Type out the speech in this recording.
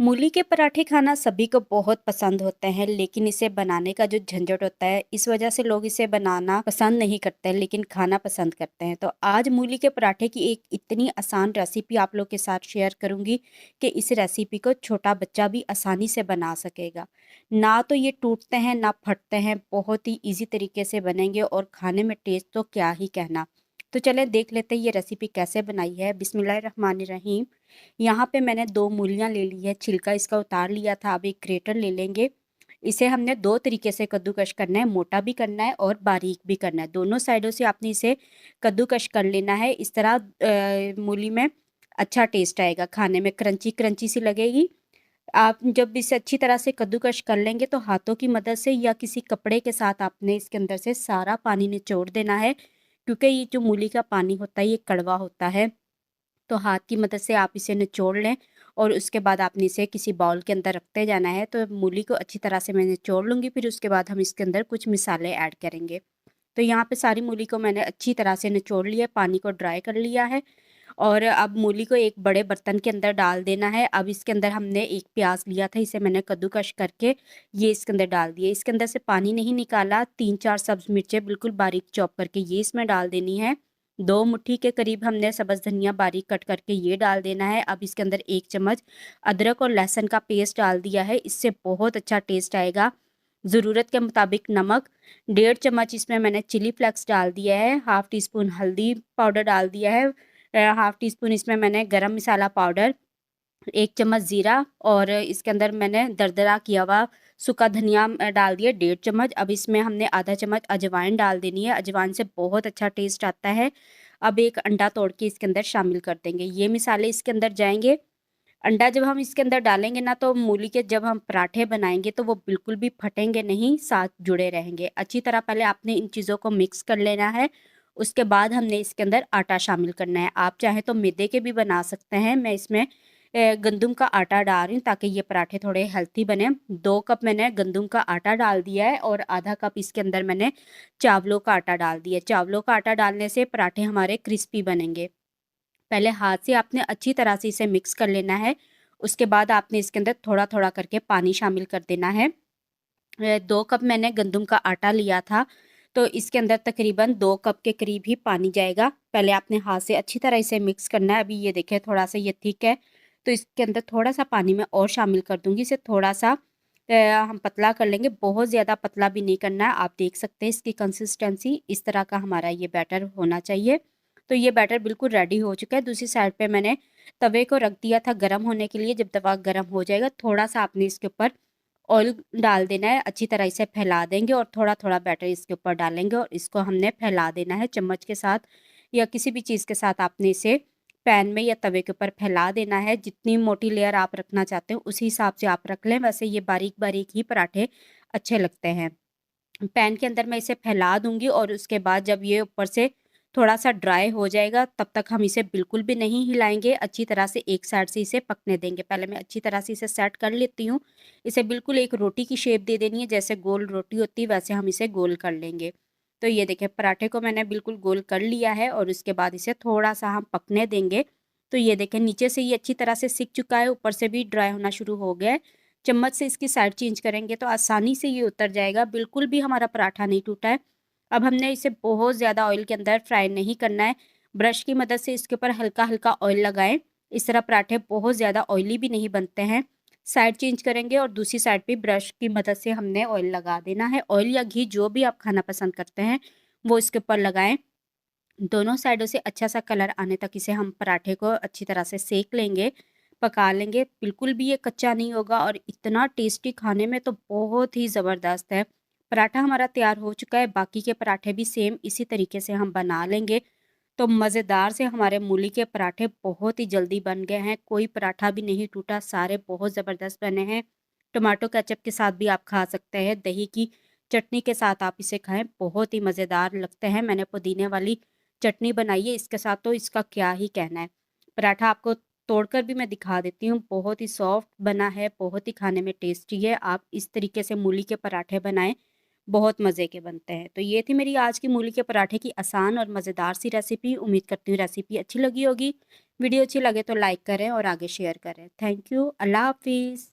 मूली के पराठे खाना सभी को बहुत पसंद होते हैं, लेकिन इसे बनाने का जो झंझट होता है, इस वजह से लोग इसे बनाना पसंद नहीं करते हैं, लेकिन खाना पसंद करते हैं। तो आज मूली के पराठे की एक इतनी आसान रेसिपी आप लोग के साथ शेयर करूंगी कि इस रेसिपी को छोटा बच्चा भी आसानी से बना सकेगा। ना तो ये टूटते हैं, ना फटते हैं, बहुत ही ईजी तरीके से बनेंगे और खाने में टेस्ट तो क्या ही कहना। तो चलें देख लेते हैं ये रेसिपी कैसे बनाई है। बिस्मिल्लाहिर्रहमानिर्रहीम। यहाँ पे मैंने 2 मूलियाँ ले ली है, छिलका इसका उतार लिया था। अब एक ग्रेटर ले लेंगे। इसे हमने 2 तरीके से कद्दूकस करना है, मोटा भी करना है और बारीक भी करना है। दोनों साइडों से आपने इसे कद्दूकस कर लेना है। इस तरह मूली में अच्छा टेस्ट आएगा, खाने में क्रंची-क्रंची सी लगेगी। आप जब इसे अच्छी तरह से कद्दूकस कर लेंगे तो हाथों की मदद से या किसी कपड़े के साथ आपने इसके अंदर से सारा पानी निचोड़ देना है, क्योंकि ये जो मूली का पानी होता है ये कड़वा होता है। तो हाथ की मदद से आप इसे निचोड़ लें और उसके बाद आपने इसे किसी बाउल के अंदर रखते जाना है। तो मूली को अच्छी तरह से मैं निचोड़ लूँगी, फिर उसके बाद हम इसके अंदर कुछ मसाले ऐड करेंगे। तो यहाँ पे सारी मूली को मैंने अच्छी तरह से निचोड़ लिया, पानी को ड्राई कर लिया है और अब मूली को एक बड़े बर्तन के अंदर डाल देना है। अब इसके अंदर हमने एक प्याज लिया था, इसे मैंने कद्दूकस करके ये इसके अंदर डाल दिए। इसके अंदर से पानी नहीं निकाला। 3-4 सब्ज़ मिर्चें बिल्कुल बारीक चॉप करके ये इसमें डाल देनी है। 2 मुट्ठी के करीब हमने सब्ज़ धनिया बारीक कट करके ये डाल देना है। अब इसके अंदर 1 चम्मच अदरक और लहसुन का पेस्ट डाल दिया है, इससे बहुत अच्छा टेस्ट आएगा। ज़रूरत के मुताबिक नमक, 1.5 चम्मच इसमें मैंने चिली फ्लेक्स डाल दिया है, हाफ़ टी स्पून हल्दी पाउडर डाल दिया है, हाफ़ टी स्पून इसमें मैंने गरम मसाला पाउडर, 1 चम्मच ज़ीरा और इसके अंदर मैंने दरदरा किया हुआ सूखा धनिया डाल दिया 1.5 चम्मच। अब इसमें हमने आधा चम्मच अजवाइन डाल देनी है, अजवाइन से बहुत अच्छा टेस्ट आता है। अब एक अंडा तोड़ के इसके अंदर शामिल कर देंगे, ये मसाले इसके अंदर जाएँगे। अंडा जब हम इसके अंदर डालेंगे ना, तो मूली के जब हम पराठे बनाएँगे तो वो बिल्कुल भी फटेंगे नहीं, साथ जुड़े रहेंगे। अच्छी तरह पहले आपने इन चीज़ों को मिक्स कर लेना है, उसके बाद हमने इसके अंदर आटा शामिल करना है। आप चाहें तो मैदे के भी बना सकते हैं, मैं इसमें गंदम का आटा डाल रही हूँ ताकि ये पराठे थोड़े हेल्थी बने। 2 कप मैंने गंदम का आटा डाल दिया है और आधा कप इसके अंदर मैंने चावलों का आटा डाल दिया है। चावलों का आटा डालने से पराठे हमारे क्रिस्पी बनेंगे। पहले हाथ से आपने अच्छी तरह से इसे मिक्स कर लेना है, उसके बाद आपने इसके अंदर थोड़ा-थोड़ा करके पानी शामिल कर देना है। 2 कप मैंने गंदम का आटा लिया था, तो इसके अंदर तकरीबन 2 कप के करीब ही पानी जाएगा। पहले आपने हाथ से अच्छी तरह इसे मिक्स करना है। अभी ये देखिए थोड़ा-सा ये थिक है, तो इसके अंदर थोड़ा-सा पानी मैं और शामिल कर दूँगी। इसे थोड़ा-सा हम पतला कर लेंगे, बहुत ज़्यादा पतला भी नहीं करना है। आप देख सकते हैं इसकी कंसिस्टेंसी इस तरह का हमारा ये बैटर होना चाहिए। तो ये बैटर बिल्कुल रेडी हो चुका है। दूसरी साइड पे मैंने तवे को रख दिया था गरम होने के लिए। जब तवा गरम हो जाएगा, थोड़ा-सा आपने इसके ऊपर ऑयल डाल देना है, अच्छी तरह इसे फैला देंगे और थोड़ा-थोड़ा बैटर इसके ऊपर डालेंगे और इसको हमने फैला देना है चम्मच के साथ या किसी भी चीज़ के साथ आपने इसे पैन में या तवे के ऊपर फैला देना है। जितनी मोटी लेयर आप रखना चाहते हो उसी हिसाब से आप रख लें, वैसे ये बारीक-बारीक ही पराठे अच्छे लगते हैं। पैन के अंदर मैं इसे फैला दूँगी और उसके बाद जब ये ऊपर से थोड़ा-सा ड्राई हो जाएगा, तब तक हम इसे बिल्कुल भी नहीं हिलाएँगे, अच्छी तरह से एक साइड से इसे पकने देंगे। पहले मैं अच्छी तरह से इसे सेट कर लेती हूँ। इसे बिल्कुल एक रोटी की शेप दे देनी है, जैसे गोल रोटी होती है वैसे हम इसे गोल कर लेंगे। तो ये देखिए पराठे को मैंने बिल्कुल गोल कर लिया है और उसके बाद इसे थोड़ा-सा हम पकने देंगे। तो ये देखें नीचे से ये अच्छी तरह से सिक चुका है, ऊपर से भी ड्राई होना शुरू हो गया है। चम्मच से इसकी साइड चेंज करेंगे तो आसानी से ये उतर जाएगा, बिल्कुल भी हमारा पराठा नहीं टूटा है। अब हमने इसे बहुत ज़्यादा ऑयल के अंदर फ्राई नहीं करना है, ब्रश की मदद से इसके ऊपर हल्का-हल्का ऑयल लगाएँ। इस तरह पराठे बहुत ज़्यादा ऑयली भी नहीं बनते हैं। साइड चेंज करेंगे और दूसरी साइड पे ब्रश की मदद से हमने ऑयल लगा देना है। ऑयल या घी जो भी आप खाना पसंद करते हैं, वो इसके ऊपर लगाएँ। दोनों साइडों से अच्छा-सा कलर आने तक इसे हम पराठे को अच्छी तरह से सेक लेंगे, पका लेंगे। बिल्कुल भी ये कच्चा नहीं होगा और इतना टेस्टी, खाने में तो बहुत ही ज़बरदस्त है। पराठा हमारा तैयार हो चुका है, बाकी के पराठे भी सेम इसी तरीके से हम बना लेंगे। तो मज़ेदार से हमारे मूली के पराठे बहुत ही जल्दी बन गए हैं, कोई पराठा भी नहीं टूटा, सारे बहुत ज़बरदस्त बने हैं। टमाटो केचप के साथ भी आप खा सकते हैं, दही की चटनी के साथ आप इसे खाएँ, बहुत ही मज़ेदार लगते हैं। मैंने पुदीने वाली चटनी बनाई है इसके साथ, तो इसका क्या ही कहना है। पराठा आपको तोड़कर भी मैं दिखा देती हूँ, बहुत ही सॉफ्ट बना है, बहुत ही खाने में टेस्टी है। आप इस तरीके से मूली के पराठे बनाएँ, बहुत मज़े के बनते हैं। तो ये थी मेरी आज की मूली के पराठे की आसान और मज़ेदार सी रेसिपी। उम्मीद करती हूँ रेसिपी अच्छी लगी होगी। वीडियो अच्छी लगे तो लाइक करें और आगे शेयर करें। Thank you. अल्लाह हाफ़िज़।